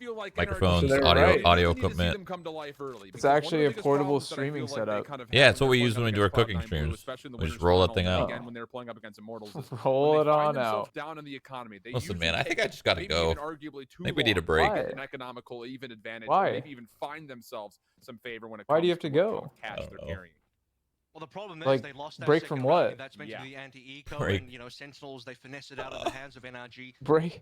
feel like microphones, So audio need to see equipment. them come to life early, It's because one of actually the a biggest portable problems that I streaming feel like they setup. kind of Yeah, had it's what when we they're use playing when we up do our against cooking Cloud9 Blue, streams. especially in the We just winners roll that final thing and out. again when they're playing up against Immortals. Is Roll when it they find on themselves out. down in the economy, they Listen, usually man, I think I take just gotta maybe go. even arguably too I think we need a long break. to get Why? an economical even advantage, or Why? maybe even find themselves some favor when it Why comes do you have to what kind go? of cash I don't they're know. carrying. Well, the problem is Like, they lost that break second from round, what? and that's meant Yeah. to be anti-eco, Break. and, you know, Sentinels, they finesse it out of the hands of NRG. Break.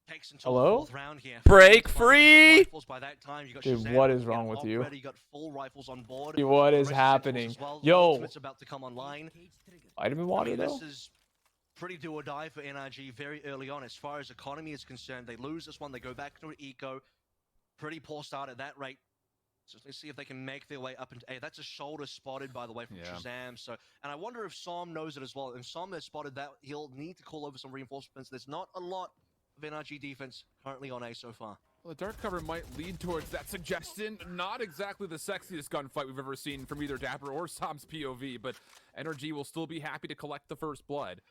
Takes until Hello? the fourth round here. Break Five free! rifles by that time. You got Dude, Shazam, what is you wrong got with you? Already got full rifles on board. Dude, what The is rest of Sentinels happening? as well. Yo. Ultimate's about to come online. Vitamin I water mean, though? this is pretty do or die for NRG very early on. As far as economy is concerned, they lose this one, they go back to eco. Pretty poor start at that rate. So let's see if they can make their way up into A. That's a shoulder spotted, by the way, from Yeah. Shazam. So, and I wonder if Som knows it as well. And Som has spotted that. He'll need to call over some reinforcements. There's not a lot of NRG defense currently on A so far. Well, the dark cover might lead towards that suggestion. Not exactly the sexiest gunfight we've ever seen from either dapr or Som's POV, but NRG will still be happy to collect the first blood.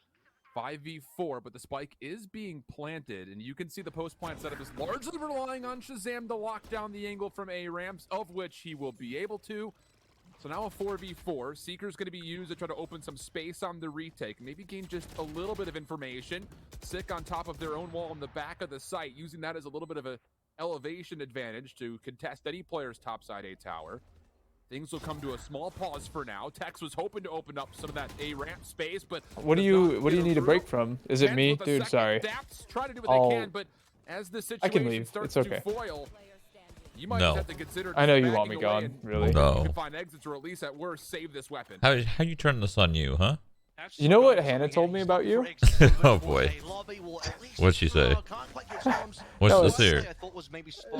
5v4, but the spike is being planted, and you can see the post-plant setup is largely relying on Shazam to lock down the angle from A ramps, of which he will be able to. So now a 4v4. Seeker's going to be used to try to open some space on the retake, maybe gain just a little bit of information. Sick on top of their own wall in the back of the site, using that as a little bit of a elevation advantage to contest any player's topside A tower. Things will come to a small pause for now. Tex was hoping to open up some of that A ramp space, but What do does you not What do you get need a through. break from? Is it TENZ me, with a dude? second. Sorry. Daps try to do what I'll- they can, but as the situation I can leave. starts It's okay. to foil, you might No. just have to consider I know you backing want me away gone, and really. You No. can find exits, or at least at worst save this weapon. How you turn this on you, huh? You know what Hannah told me about you? Oh, boy. What'd she say? What's No, this here?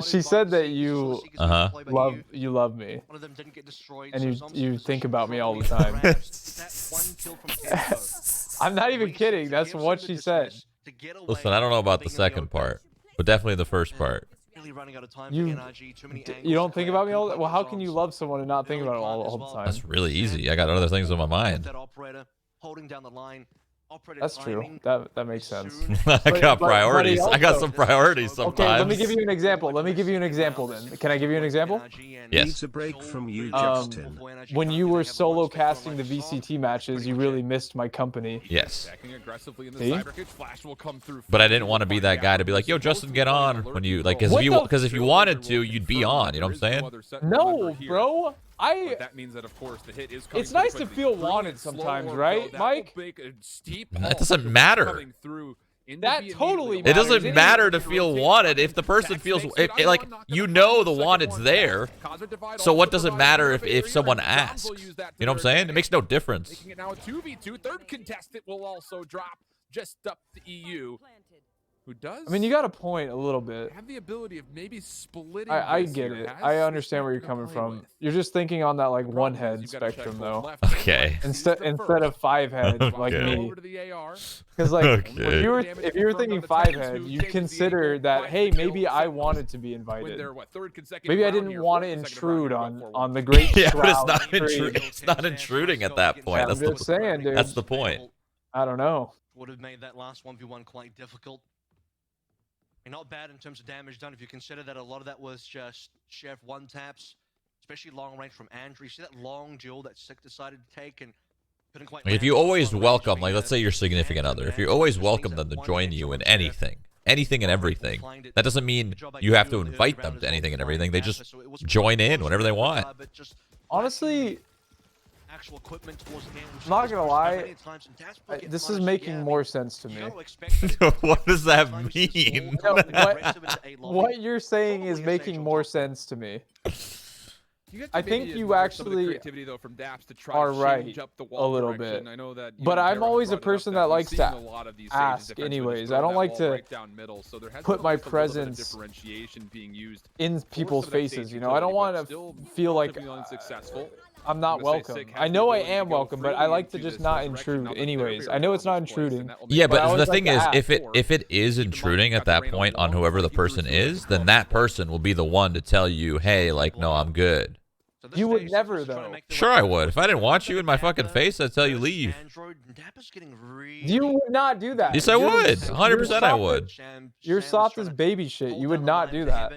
She said that you Uh-huh. love me, One of them didn't get destroyed, and so you Zom's think about me all the controlling time. the rounds. That one kill from Calypso. I'm not even Research kidding. That's gives what them she the said. dismiss to get away Listen, I don't know about the from being in second open. part, but definitely the first part. Really running out of time You- for NRG, too many You angles don't to think play. about me all Couldn't the Well, play how with can you Zombs. love someone and not think Early about it plant all as the well. time? That's really easy. I got other things on my mind. That operator holding down the line. Operator That's true. timing That makes sense. soon. I got but priorities. he I got also- some priorities Okay, Okay, let me sometimes. give you an example. Let me give you an example then. Can I give you an example? Yes. Needs a break from you, Um, Justin. When you were solo casting the VCT matches, you really missed my company. Yes. Attacking aggressively in the See? cyber cage. Flash will come through. But I didn't want to be that guy to be like, "Yo, Justin, get on," when you like, What the- because if you wanted to, you'd be on. You know what I'm saying? No, bro. But that means that, of course, the hit is coming It's nice pretty to quickly. feel Brilliant wanted slow sometimes, work, right, though. That Mike? will make a steep That pulse doesn't of matter. coming through into That the totally immediately It matters. doesn't It matter to is- feel wanted if the person feels like you know the wanted's there. So what does it matter if someone asks? You know what I'm saying? It makes no difference. Making it now a 2v2. Third contestant will also drop just up the EU, who does. I mean, you got a point a little bit. have the ability of maybe splitting. I this get here. it. Has I some understand where you're to coming play from. with. You're just thinking on that like The one problem is head you've gotta check spectrum both though. left and Okay. right. Instead Use the instead first. of five head like Okay. me. Over to the AR. Because like Okay. if you were thinking five head, you consider that hey maybe I wanted to be When invited. they're third consecutive Maybe I round didn't here, want to fourth consecutive round intrude here, on going on the forward. great Yeah, but it's Shroud not tree. it's not intruding at that point. I'm That's just the saying, dude. that's the point. I don't know. Would have made that last 1v1 quite difficult. And not bad in terms of damage done if you consider that a lot of that was just Chef one taps, especially long range from Andrew. You see that long duel that Sick decided to take and couldn't quite. Like, if you land always on range. welcome, I mean, like let's say your significant Andrew other, if and you always Andrew just welcome means them to that one join hit you in someone's there. anything and everything, that doesn't mean you have to invite them to anything and everything. They just join in whenever they want. Honestly, actual equipment towards the end. I'm not gonna lie, this is making more sense to me. What does that mean? No, what you're saying is making more sense to me. I think you actually are right a little bit. But I'm always a person that likes to ask anyways. I don't like to put my presence in people's faces, you know? I don't want to feel like I'm not welcome. I know I am welcome, but I like to just not intrude anyways. I know it's not intruding. Yeah, I but the always thing like is, to if it is intruding at that point on whoever the person is, then that person will be the one to tell you, hey, like, no, I'm good. You would never, though. Sure I would. If I didn't want you in my fucking face, I'd tell you leave. You would not do that. Yes, I would. 100% I would. You're soft as baby shit. You would not do that.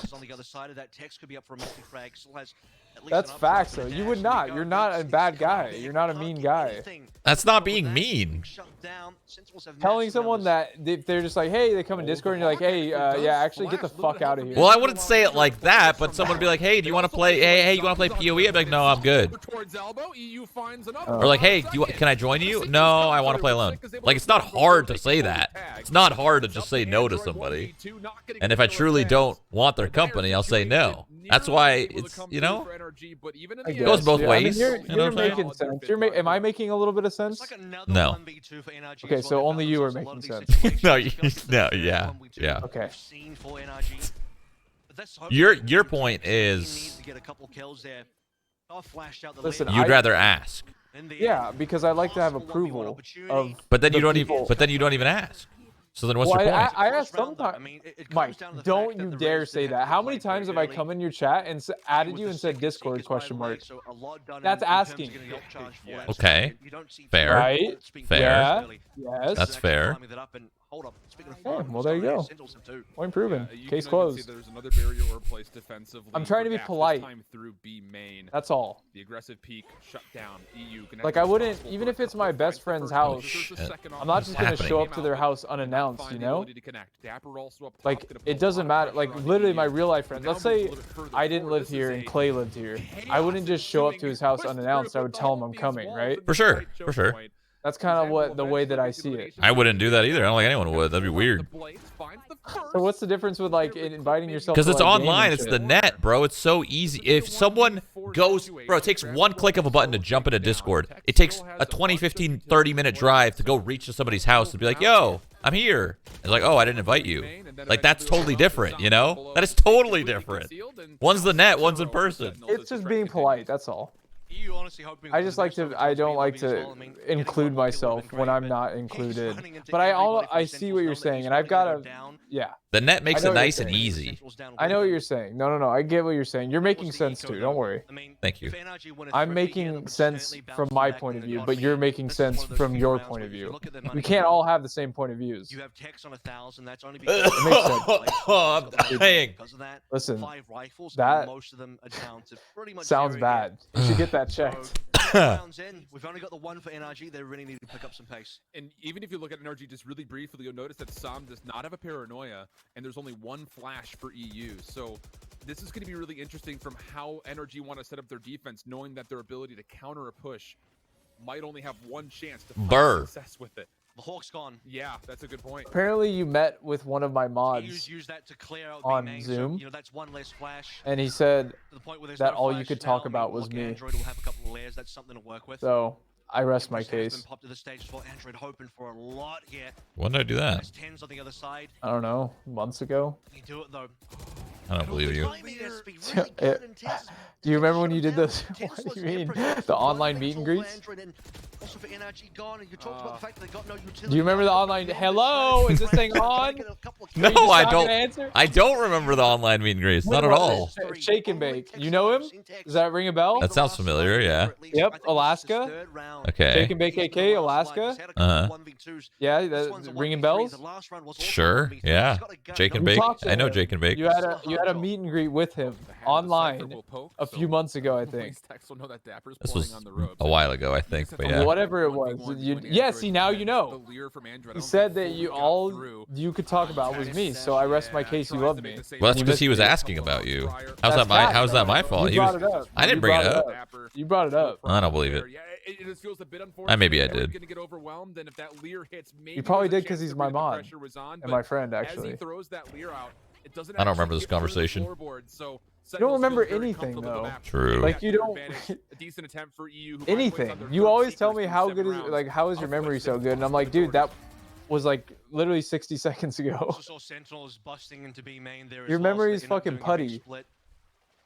is on the other side of that. Text could be up for a multi frag. Still has at least That's facts, though. You would not. You're not a bad guy. You're not a mean guy. That's not being mean. Telling someone that if they're just like, hey, they come in Discord and you're like, hey, yeah, actually get the fuck out of here. Well, I wouldn't say it like that, but someone would be like, hey, do you want to play? Hey, you want to play PoE? I'd be like, no, I'm good. Or like, hey, can I join you? No, I want to play alone. Like, it's not hard to say that. It's not hard to just say no to somebody. And if I truly don't want their company, I'll say no. That's why it's, you know, it goes both ways. I mean, you're making sense. Am I making a little bit of sense? No. Okay, so only you are making sense. No, yeah. Okay. Your point is, listen, you'd rather ask. Yeah, because I like to have approval of. But then you don't even ask. So then what's your point? I asked sometimes. Mike, don't you dare say that. How many times have I come in your chat and added you and said Discord ? That's asking. Okay. Fair. Right? Fair. Yeah. Yes. That's fair. Oh, well, there you go. Point proven. Case closed. I'm trying to be polite. That's all. The aggressive peak shut down. EU. Like, I wouldn't, even if it's my best friend's house, I'm not just going to show up to their house unannounced, you know? Like, it doesn't matter. Like, literally, my real life friends. Let's say I didn't live here and Clay lived here. I wouldn't just show up to his house unannounced. I would tell him I'm coming, right? For sure. For sure. That's kind of the way that I see it. I wouldn't do that either. I don't think anyone would. That'd be weird. So what's the difference with like inviting yourself? Because it's like, online. It's the net, bro. It's so easy. If someone goes, bro, it takes one click of a button to jump into Discord. It takes a 20, 15, 30-minute drive to go reach to somebody's house and be like, yo, I'm here. It's like, oh, I didn't invite you. Like, that's totally different, you know? That is totally different. One's the net, one's in person. It's just being polite. That's all. I just like to. I don't like to include myself when I'm not included. But I see what you're saying, and I've got to. Yeah. The net makes it nice and easy. I know what you're saying. No. I get what you're saying. You're making sense too. Don't worry. Thank you. I'm making sense from my point of view, but you're making sense from your point of view. We can't all have the same point of views. You have text on 1,000. That's only It makes sense. Oh, I'm dying. Listen, that sounds bad. You should get that checked. Rounds in, we've only got the one for NRG. They really need to pick up some pace. And even if you look at NRG just really briefly, you'll notice that Sam does not have a paranoia, and there's only one flash for EU. So this is going to be really interesting from how NRG want to set up their defense, knowing that their ability to counter a push might only have one chance to find success with it. The Hawk's gone. Yeah, that's a good point. Apparently, you met with one of my mods use that to clear out on main, Zoom, so, you know, that's one less flash. And he said that no all you could talk about was me. Android will have a couple of layers. That's something to work with. So I rest my case. Popped to the stage as well. Android hoping for a lot here. When did I do that? TENZ on the other side. I don't know, months ago. You do it though. I don't believe you. Do you remember when you did this? What do you mean? The online meet and greets? Do you remember the online? Hello, is this thing on? No, I don't. I don't remember the online meet and greets. Not at all. Shake and Bake. You know him? Does that ring a bell? That sounds familiar. Yeah. Yep. Alaska. Okay. Shake and Bake, AK, Alaska. Yeah, that ringing bells. Sure. Yeah. Jake and Bake. I know Jake and Bake. You had a meet and greet with him online a few months ago, I think. This was a while ago, I think, but yeah. Whatever it was. Yeah, see, now you know. He said that all you could talk about was me, so I rest my case. You love me. Well, that's because he was asking about you. How's that my fault? You brought it up. I didn't bring it up. You brought it up. I don't believe it. Maybe I did. You probably did because he's my mod and my friend, actually. I don't remember this conversation. You don't remember anything, though. True. Like, you don't... anything. You always tell me how good is... Like, how is your memory so good? And I'm like, dude, that was, like, literally 60 seconds ago. Your memory is fucking putty.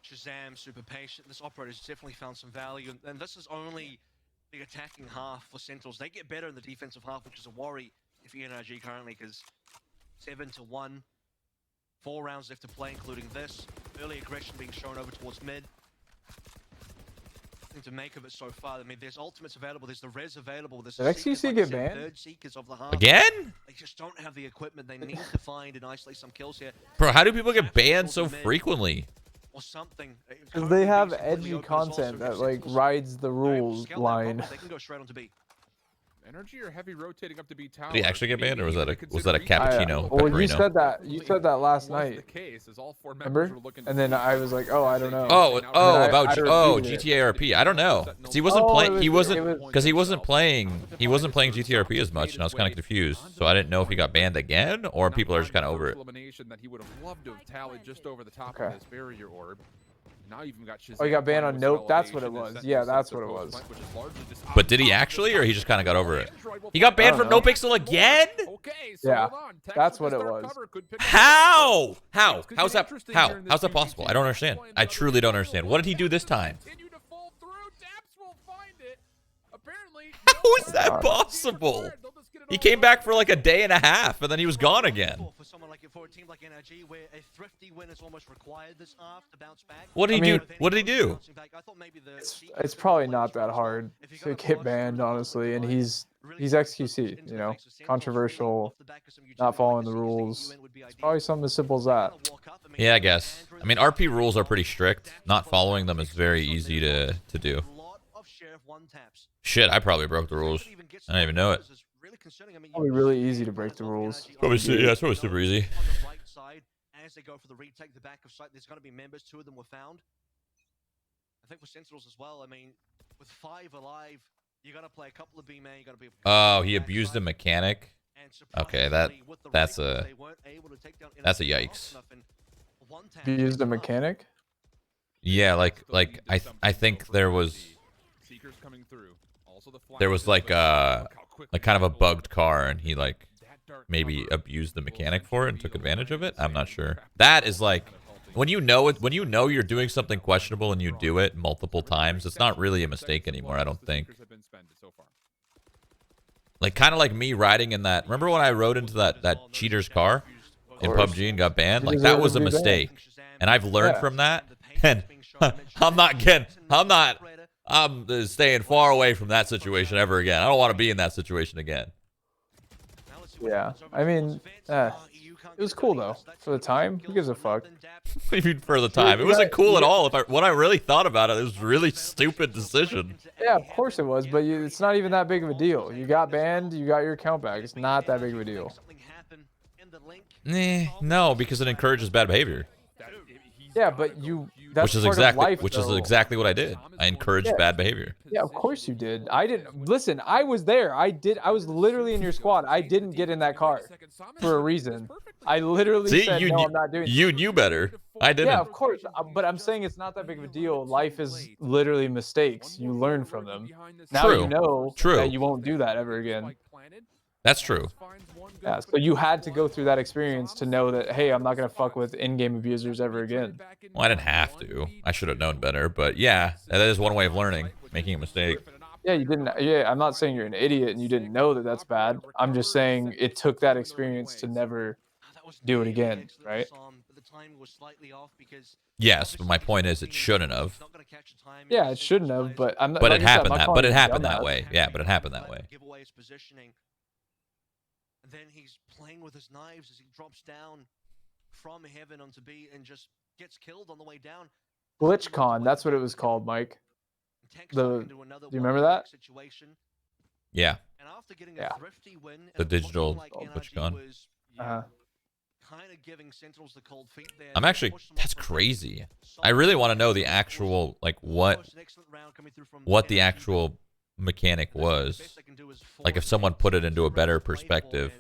Shahzam, super patient. This operator's definitely found some value. And this is only the attacking half for Sentinels. They get better in the defensive half, which is a worry if you're NRG currently, because 7-1. 4 rounds left to play, including this. Early aggression being shown over towards mid. nothing to make of it so far. I mean, there's ultimates available, there's the res available. There's did XQC get banned? third seekers of the half. Again? They just don't have the equipment they need to find and isolate some kills here. Bro, how do people get banned so frequently? Or something. Because they have edgy content that like rides the rules line. They can go straight onto B. NRG are heavy rotating up to B tower. Did he actually get banned, or was that a cappuccino? Well, you said that last night. The case is all 4 Remember? And then I was like, oh, I don't know. GTARP. I don't know. Cause he wasn't playing. He wasn't playing GTARP as much, and I was kind of confused. So I didn't know if he got banned again, or people are just kind of over it. Elimination that he would have loved to have tallied just over the top of his barrier orb. Now you've got Shazam. Oh, he got banned on Nope. That's what it was. Yeah, that's what it was. But did he actually, or he just kind of got over it? He got banned from No Pixel again? Yeah, that's what it was. How? How's that? How's that possible? I don't understand. I truly don't understand. What did he do this time? How is that possible? He came back for like a day and a half, and then he was gone again. What did he do? What did he do? It's probably not that hard to get banned, honestly, and he's XQC, you know, controversial, not following the rules. It's probably something as simple as that. Yeah, I guess. I mean, RP rules are pretty strict. Not following them is very easy to do. Shit, I probably broke the rules. I don't even know it. Probably really easy to break the rules. Probably, yeah, it's probably super easy. As they go for the retake, the back of site, there's going to be members. 2 of them were found. I think for Sentinels as well. I mean, with 5 alive, you got to play a couple of B-man. You got to be. Oh, he abused the mechanic. Okay, that's a yikes. He used a mechanic. Yeah, like I think there was like kind of a bugged car, and he like maybe abused the mechanic for it and took advantage of it. I'm not sure. That is like when you know you're doing something questionable and you do it multiple times, it's not really a mistake anymore, I don't think. Like kind of like me riding in that. Remember when I rode into that cheater's car in PUBG and got banned? Like that was a mistake. And I've learned from that. And I'm staying far away from that situation ever again. I don't want to be in that situation again. Yeah, I mean, it was cool though for the time. Who gives a fuck? Even for the time, it wasn't cool at all. When I really thought about it, it was a really stupid decision. Yeah, of course it was, but it's not even that big of a deal. You got banned, you got your account back. It's not that big of a deal. No, because it encourages bad behavior. Yeah, but that's which is exactly what I did. I encouraged bad behavior. Yeah, of course you did. I didn't listen. I was there. I was literally in your squad. I didn't get in that car for a reason. I literally said no. I'm not doing. You knew better. I didn't. Yeah, of course. But I'm saying it's not that big of a deal. Life is literally mistakes. You learn from them. Now you know that you won't do that ever again. That's true. Yeah, so you had to go through that experience to know that, hey, I'm not going to fuck with in-game abusers ever again. Well, I didn't have to. I should have known better. But yeah, that is one way of learning, making a mistake. Yeah, you didn't. Yeah, I'm not saying you're an idiot and you didn't know that that's bad. I'm just saying it took that experience to never do it again, right? Yes, but my point is it shouldn't have. Yeah, it shouldn't have, but I'm not. But it happened that way. Yeah, but it happened that way. And then he's playing with his knives as he drops down from heaven onto B and just gets killed on the way down. GlitchCon, that's what it was called, Mike. Do you remember that? Yeah. And after getting a thrifty win, the digital GlitchCon. Kind of giving Sentinels the cold feet there. I'm actually, that's crazy. I really want to know the actual, like, what the actual mechanic was. Like if someone put it into a better perspective,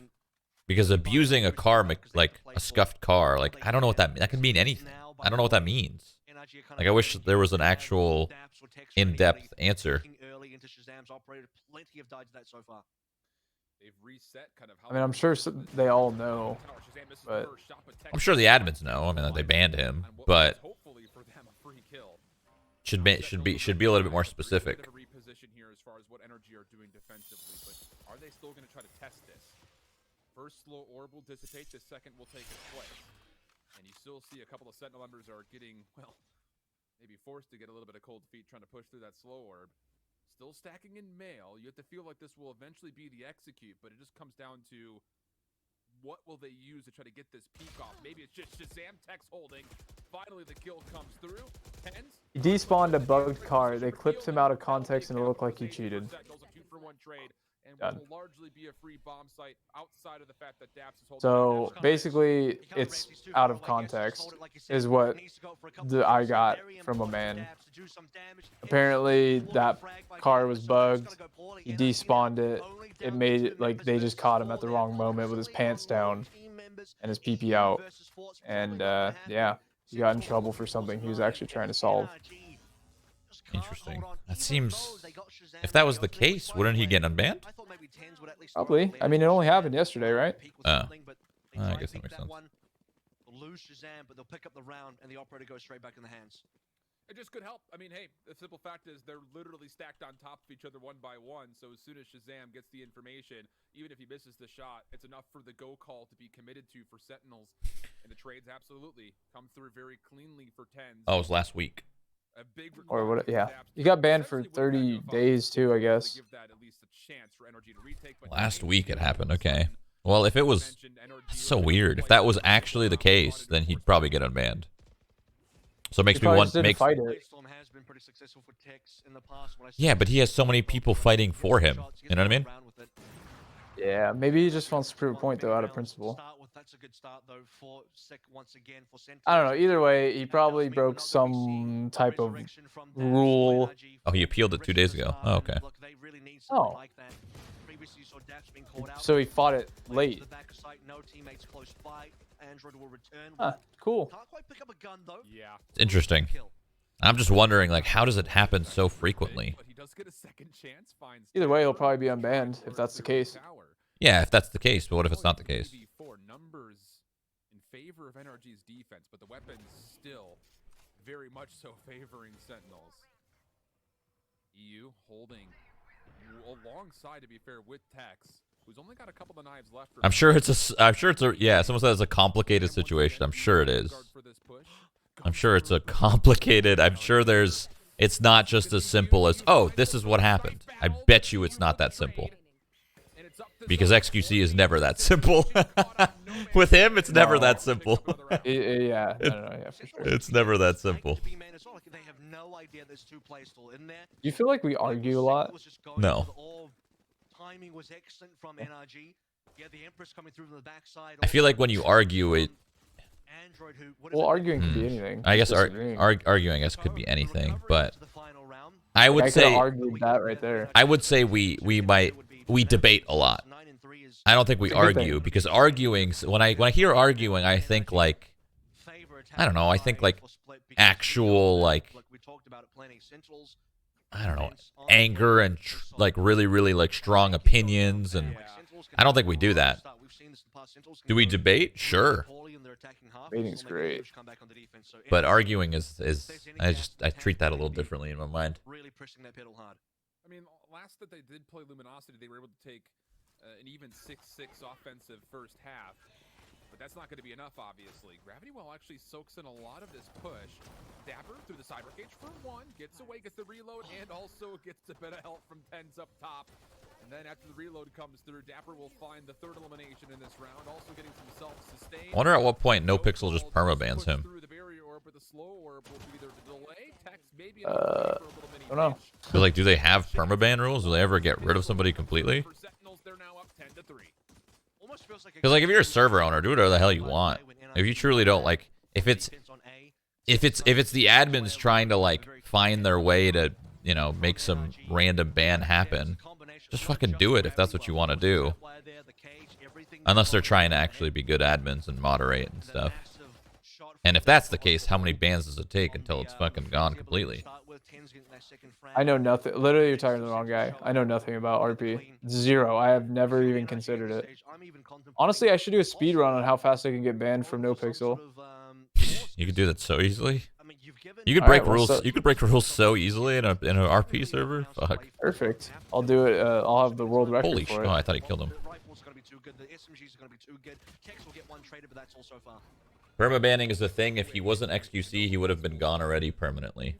because abusing a car, like a scuffed car, like I don't know what that could mean anything. I don't know what that means. Like I wish there was an actual in-depth answer. I mean, I'm sure they all know, but I'm sure the admins know. I mean, that they banned him, but should be a little bit more specific. Are they still going to try to test this? First slow orb will dissipate, the second will take its place. And you still see a couple of Sentinel members are getting, well, Maybe forced to get a little bit of cold feet trying to push through that slow orb. Still stacking in mail. You have to feel like this will eventually be the execute, but it just comes down to what will they use to try to get this peak off? Maybe it's just Shazam Tech's holding. Finally, the kill comes through. TENZ. He despawned a bugged car. They clipped him out of context and it looked like he cheated. And what will largely be a free bomb site outside of the fact that Daps is holding. So basically, it's out of context, is what I got from a man. Apparently, that car was bugged. He despawned it. It made it like they just caught him at the wrong moment with his pants down and his PP out. And yeah, he got in trouble for something he was actually trying to solve. Interesting. That seems... If that was the case, wouldn't he get unbanned? Probably. I mean, it only happened yesterday, right? Oh. I guess that makes sense. Lose Shazam, but they'll pick up the round, and the operator goes straight back in the hands. It just could help. I mean, hey, the simple fact is they're literally stacked on top of each other one by one. So as soon as Shazam gets the information, even if he misses the shot, it's enough for the go call to be committed to for Sentinels. And the trades absolutely come through very cleanly for TENZ. Oh, it was last week. A big or what? Yeah, you got banned for 30 days too, I guess. Last week it happened. Okay. Well, if it was so weird, if that was actually the case, then he'd probably get unbanned. So it makes me want to fight it. Yeah, but he has so many people fighting for him. You know what I mean? Yeah, maybe he just wants to prove a point though, out of principle. I don't know. Either way, he probably broke some type of rule. Oh, he appealed it 2 days ago. Oh, okay. Oh. So he fought it late. Huh, cool. It's interesting. I'm just wondering, like, how does it happen so frequently? Either way, he'll probably be unbanned if that's the case. Yeah, if that's the case, but what if it's not the case? Numbers in favor of NRG's defense, but the weapons still very much so favoring Sentinels. EU holding alongside, to be fair, with Tex, who's only got a couple of knives left. I'm sure it's a yeah, someone said it's a complicated situation. I'm sure it is. I'm sure it's a complicated, I'm sure it's not just as simple as, oh, this is what happened. I bet you it's not that simple. Because XQC is never that simple. With him, it's never that simple. Yeah, yeah, for sure. It's never that simple. You feel like we argue a lot? No. I feel like when you argue it... Well, arguing could be anything. I guess arguing, I guess, could be anything, but I would say... argued that right there. I would say we debate a lot. I don't think we argue, because arguing, when I hear arguing, I think like, I don't know, I think like actual, like, I don't know, anger and like really like strong opinions, and I don't think we do that. Do we debate? Sure. Debating's great. But arguing is I treat that a little differently in my mind. I mean, last that they did play Luminosity, they were able to take an even 6-6 offensive first half. But that's not going to be enough, obviously. Gravity Well actually soaks in a lot of this push. dapr through the cyber cage for one, gets away, gets the reload, and also gets a bit of help from TENZ up top. And then after the reload comes through, dapr will find the third elimination in this round, also getting some self-sustain. I wonder at what point NoPixel just permabans him. I don't know. But like, do they have permaban rules? Do they ever get rid of somebody completely? Because like, if you're a server owner, do whatever the hell you want. If you truly don't like, if it's the admins trying to like find their way to, you know, make some random ban happen, just fucking do it if that's what you want to do. Unless they're trying to actually be good admins and moderate and stuff. And if that's the case, how many bans does it take until it's fucking gone completely? I know nothing. Literally, you're talking to the wrong guy. I know nothing about RP. Zero. I have never even considered it. Honestly, I should do a speed run on how fast I can get banned from NoPixel. You could do that so easily. You could break rules. You could break rules so easily in a RP server. Fuck. Perfect. I'll do it. I'll have the world record. Holy shit! Oh, I thought he killed him. Permabanning is the thing. If he wasn't XQC, he would have been gone already permanently.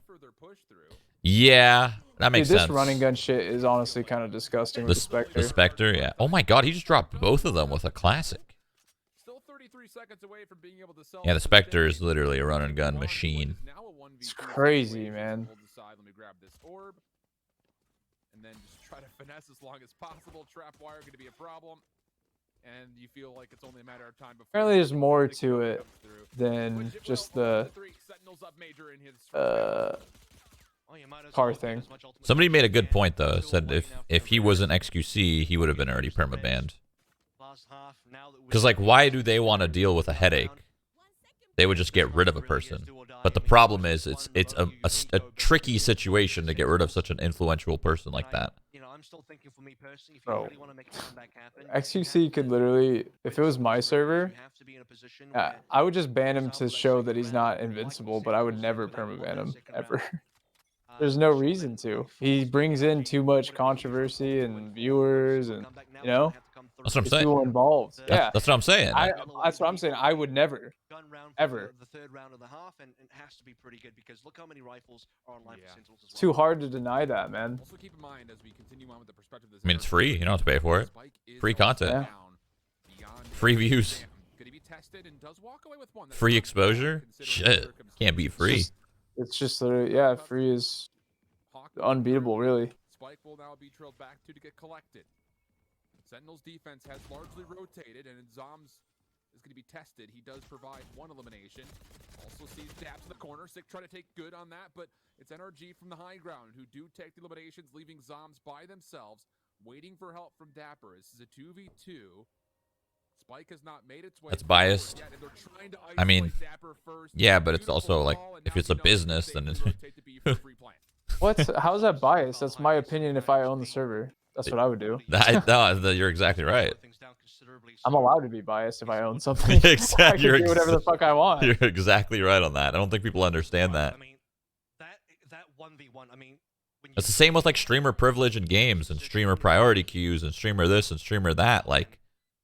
Yeah, that makes sense. This running gun shit is honestly kind of disgusting with the Spectre. The Spectre, yeah. Oh my god, he just dropped both of them with a classic. Yeah, the Spectre is literally a run and gun machine. It's crazy, man. And then just try to finesse as long as possible. Trap wire going to be a problem. And you feel like it's only a matter of time before. Apparently there's more to it than just the car thing. Somebody made a good point though. Said if he wasn't XQC, he would have been already permabanned. Because like, why do they want to deal with a headache? They would just get rid of a person. But the problem is, it's a tricky situation to get rid of such an influential person like that. Bro, XQC could literally, if it was my server, I would just ban him to show that he's not invincible, but I would never permaban him, ever. There's no reason to. He brings in too much controversy and viewers, and, you know? That's what I'm saying. People involved. Yeah, that's what I'm saying. That's what I'm saying. I would never, ever. The third round of the half, and it has to be pretty good because look how many rifles are online for Sentinels as well. It's too hard to deny that, man. Also keep in mind as we continue on with the perspective of this. I mean, it's free. You don't have to pay for it. Free content. Yeah. Free views. Free exposure. Shit, can't be free. It's just literally, yeah, free is unbeatable, really. Spike will now be trailed back to get collected. Sentinel's defense has largely rotated, and zombs is going to be tested. He does provide one elimination. Also sees dabs in the corner. Sick try to take good on that, but it's NRG from the high ground who do take the eliminations, leaving zombs by themselves, waiting for help from dapr. This is a 2v2. Spike has not made its way. That's biased. I mean, yeah, but it's also like, if it's a business, then it's... How's that biased? That's my opinion if I own the server. That's what I would do. No, you're exactly right. I'm allowed to be biased if I own something. Exactly. I can do whatever the fuck I want. You're exactly right on that. I don't think people understand that. I mean, that 1v1, I mean... It's the same with like streamer privilege in games and streamer priority queues and streamer this and streamer that. Like,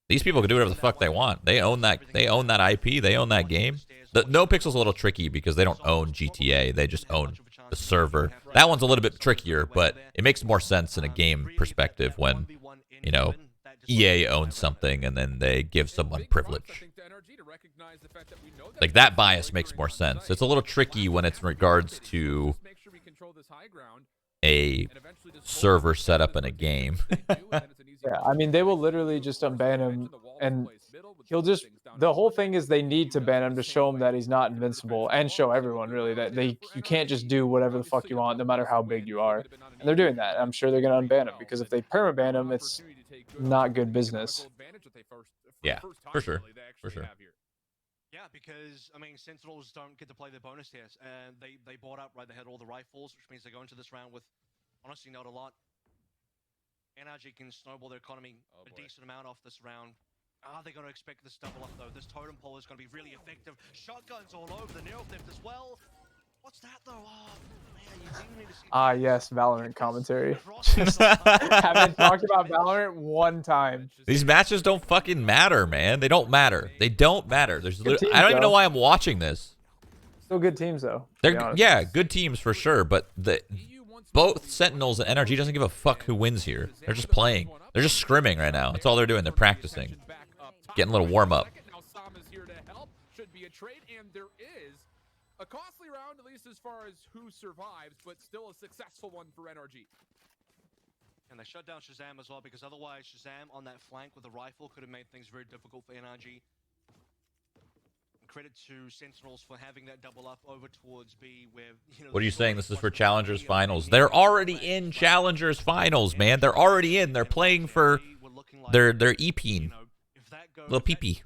these people can do whatever the fuck they want. They own that IP. They own that game. The NoPixel's a little tricky because they don't own GTA. They just own the server. That one's a little bit trickier, but it makes more sense in a game perspective when, you know, EA owns something and then they give someone privilege. Like, that bias makes more sense. It's a little tricky when it's in regards to a server setup in a game. Yeah, I mean, they will literally just unban him, and he'll just... The whole thing is they need to ban him to show him that he's not invincible, and show everyone, really, that you can't just do whatever the fuck you want, no matter how big you are. And they're doing that. I'm sure they're going to unban him, because if they permaban him, it's not good business. Yeah, for sure. For sure. Yeah, because, I mean, Sentinels don't get to play their bonus here. And they bought up, right? They had all the rifles, which means they go into this round with, honestly, not a lot. NRG can snowball their economy a decent amount off this round. Are they going to expect this double up, though? This totem pole is going to be really effective. Shotguns all over the neo theft as well. What's that, though? Oh, man, you do need to see... Yes, Valorant commentary. Haven't talked about Valorant one time. These matches don't fucking matter, man. They don't matter. They don't matter. There's I don't even know why I'm watching this. Still good teams, though. Yeah, good teams for sure, but both Sentinels and NRG doesn't give a fuck who wins here. They're just playing. They're just scrimming right now. That's all they're doing. They're practicing. Getting a little warm up. A costly round, at least as far as who survives, but still a successful one for NRG. And they shut down shahzam as well, because otherwise shahzam on that flank with a rifle could have made things very difficult for NRG. Credit to Sentinels for having that double up over towards B, where, you know... What are you saying? This is for Challengers Finals. They're already in Challengers Finals, man. They're already in. They're playing for... They're EP-ing. Little pee-pee.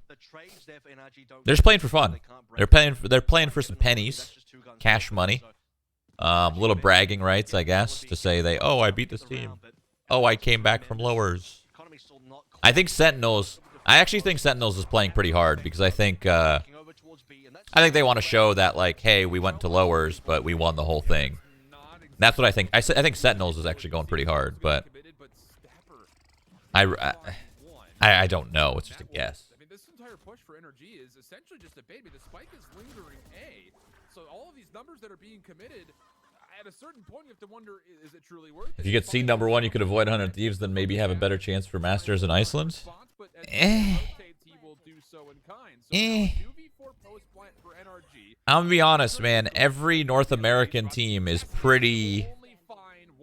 They're just playing for fun. They're playing for some pennies. Cash money. Little bragging rights, I guess, to say oh, I beat this team. Oh, I came back from lowers. I think Sentinels... I actually think Sentinels is playing pretty hard because I think they want to show that, like, hey, we went to lowers, but we won the whole thing. That's what I think. I think Sentinels is actually going pretty hard, but I don't know. It's just a guess. entire push for NRG is essentially just a baby. The spike is lingering A. So all of these numbers that are being committed, at a certain point, you have to wonder, is it truly worth it? If you get seed number 1, you could avoid 100 Thieves, then maybe have a better chance for Masters in Iceland. I'm gonna be honest, man. Every North American team is pretty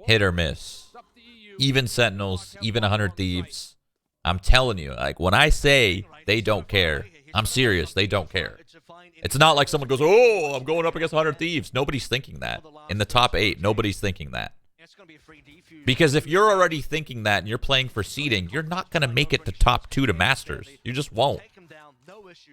hit or miss. Even Sentinels, even 100 Thieves. I'm telling you, like, when I say they don't care, I'm serious. They don't care. It's not like someone goes, oh, I'm going up against 100 Thieves. Nobody's thinking that. In the top 8, nobody's thinking that. Because if you're already thinking that and you're playing for seeding, you're not going to make it to top 2 to Masters. You just won't.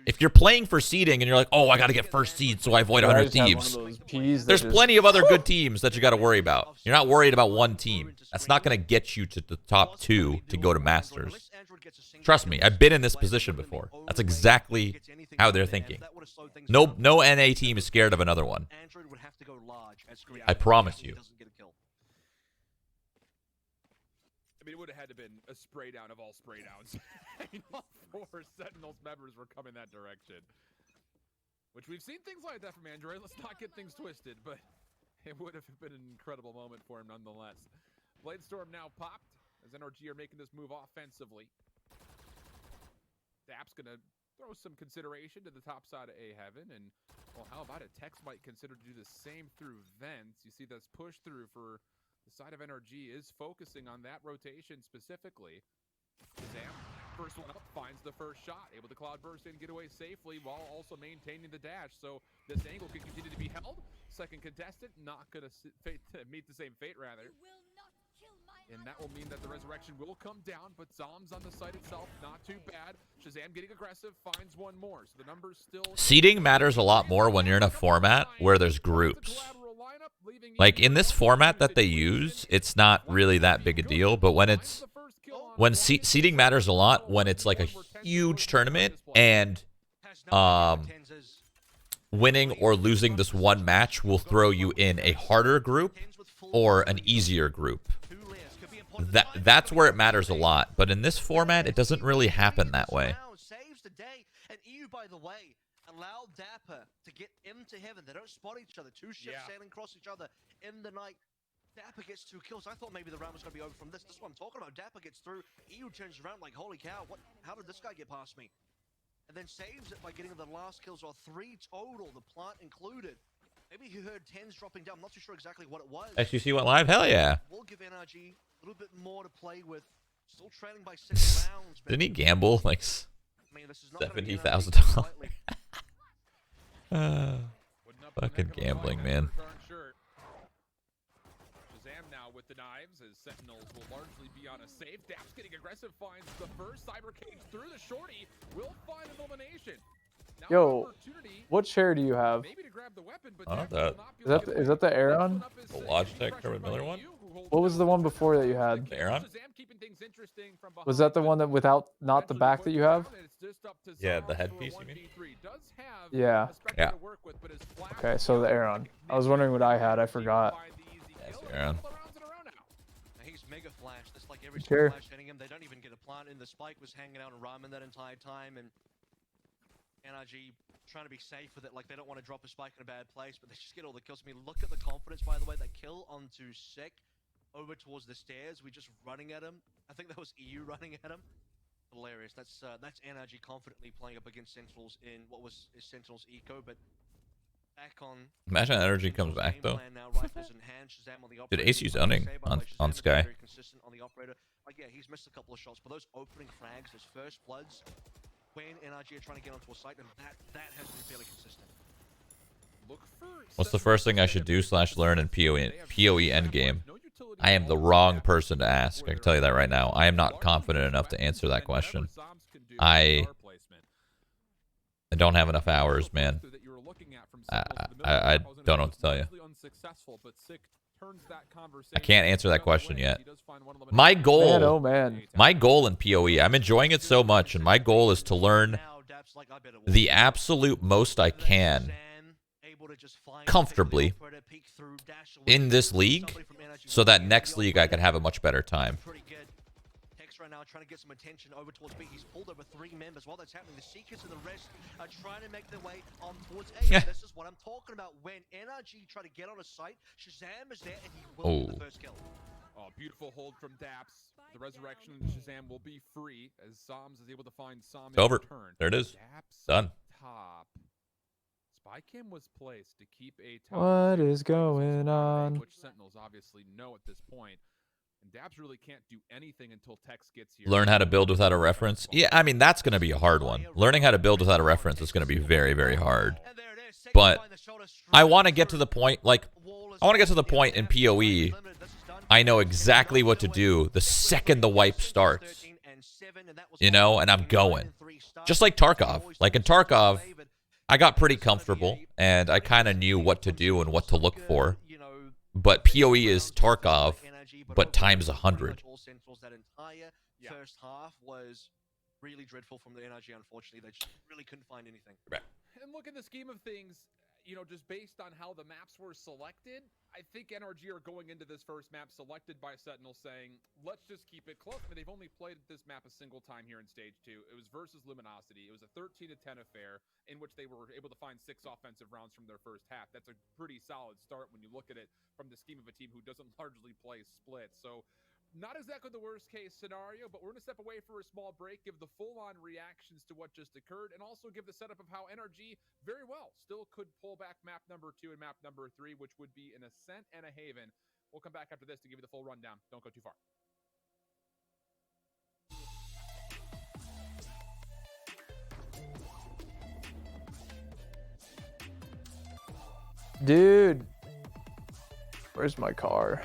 If you're playing for seeding and you're like, oh, I got to get first seed so I avoid 100 Thieves. There's plenty of other good teams that you got to worry about. You're not worried about one team. That's not going to get you to the top 2 to go to Masters. Trust me, I've been in this position before. That's exactly how they're thinking. No NA team is scared of another one. I promise you. I mean, it would have had to been a spray down of all spray downs. All 4 Sentinels members were coming that direction. Which we've seen things like that from Android. Let's not get things twisted, but it would have been an incredible moment for him nonetheless. Bladestorm now popped as NRG are making this move offensively. dap's going to throw some consideration to the top side of A heaven, and well, how about it? Tex might consider to do the same through vents. You see that's push through for the side of NRG is focusing on that rotation specifically. Shazam, first one up, finds the first shot, able to cloud burst in, get away safely while also maintaining the dash. So this angle can continue to be held. Second contestant, not going to meet the same fate, rather. And that will mean that the resurrection will come down, but zombs on the site itself, not too bad. Shazam getting aggressive, finds one more. So the numbers still... Seeding matters a lot more when you're in a format where there's groups. Like, in this format that they use, it's not really that big a deal, but when it's... seeding matters a lot when it's like a huge tournament and winning or losing this one match will throw you in a harder group or an easier group. That's where it matters a lot, but in this format, it doesn't really happen that way. And EU, by the way, allow dapr to get into heaven. They don't spot each other. Two ships sailing across each other in the night. dapr gets 2 kills. I thought maybe the round was going to be over from this. This is what I'm talking about. dapr gets through. EU turns around like, holy cow, what? How did this guy get past me? And then saves it by getting the last kills, or 3 total, the plant included. Maybe he heard TENZ dropping down. I'm not too sure exactly what it was. SUC went live? Hell yeah. We'll give NRG a little bit more to play with. Still trailing by 6 rounds. Didn't he gamble like $70,000? Fucking gambling, man. Shazam now with the knives as Sentinels will largely be on a safe. dap's getting aggressive, finds the first cyber cage through the shorty. Will find an elimination. Yo, what chair do you have? Is that the Aeron? The Logitech Kerwin Miller one? What was the one before that you had? The Aeron? Was that the one that without not the back that you have? Yeah, the headpiece, you mean? Yeah. Yeah. Okay, so the Aeron. I was wondering what I had. I forgot. That's the Aeron. He's mega flashed. That's like every Sure. flash hitting him. They don't even get a plant in. The spike was hanging out in Ramen that entire time, and NRG trying to be safe with it, like they don't want to drop a spike in a bad place, but they just get all the kills. I mean, look at the confidence, by the way. They kill onto Sick over towards the stairs. We're just running at him. I think that was EU running at him. Hilarious. That's NRG confidently playing up against Sentinels in what was Sentinels eco, but back on. Imagine NRG comes back though. Dude, ACU's owning on Sky. Very consistent on the operator. Like, yeah, he's missed a couple of shots, but those opening frags, those first floods, when NRG are trying to get onto a site, and that has been fairly consistent. What's the first thing I should do / learn in PoE endgame? I am the wrong person to ask. I can tell you that right now. I am not confident enough to answer that question. I don't have enough hours, man. I don't know what to tell you. I can't answer that question yet. My goal, my goal in PoE, I'm enjoying it so much, and my goal is to learn the absolute most I can comfortably in this league, so that next league I can have a much better time. Vex right now trying to get some attention over towards B. He's pulled over 3 members. While that's happening, the Seekers and the rest are trying to make their way on towards A. This is what I'm talking about. When NRG try to get on a site, Shahzam is there and he will get the first kill. Oh, beautiful hold from dapr. The resurrection of Shahzam will be free as zombs is able to find Sam in over. return. There it is. dapr Done. Top. Spy cam was placed to keep a What is going on? Which Sentinels obviously know at this point. And dapr really can't do anything until Tex gets here. Learn how to build without a reference. Yeah, I mean, that's going to be a hard one. Learning how to build without a reference is going to be very, very hard. But I want to get to the point, like, I want to get to the point in PoE, I know exactly what to do the second the wipe starts. You know, and I'm going. Just like Tarkov. Like in Tarkov, I got pretty comfortable, and I kind of knew what to do and what to look for. But PoE is Tarkov, but times 100. That entire first half was really dreadful from the NRG, unfortunately. They just really couldn't find anything. And look, in the scheme of things, you know, just based on how the maps were selected, I think NRG are going into this first map selected by Sentinel saying, let's just keep it close. I mean, they've only played this map a single time here in Stage 2. It was versus Luminosity. It was a 13-10 affair in which they were able to find 6 offensive rounds from their first half. That's a pretty solid start when you look at it from the scheme of a team who doesn't largely play split. So not exactly the worst case scenario, but we're going to step away for a small break, give the full-on reactions to what just occurred, and also give the setup of how NRG very well still could pull back map number 2 and map number 3, which would be an Ascent and a Haven. We'll come back after this to give you the full rundown. Don't go too far. Dude, where's my car?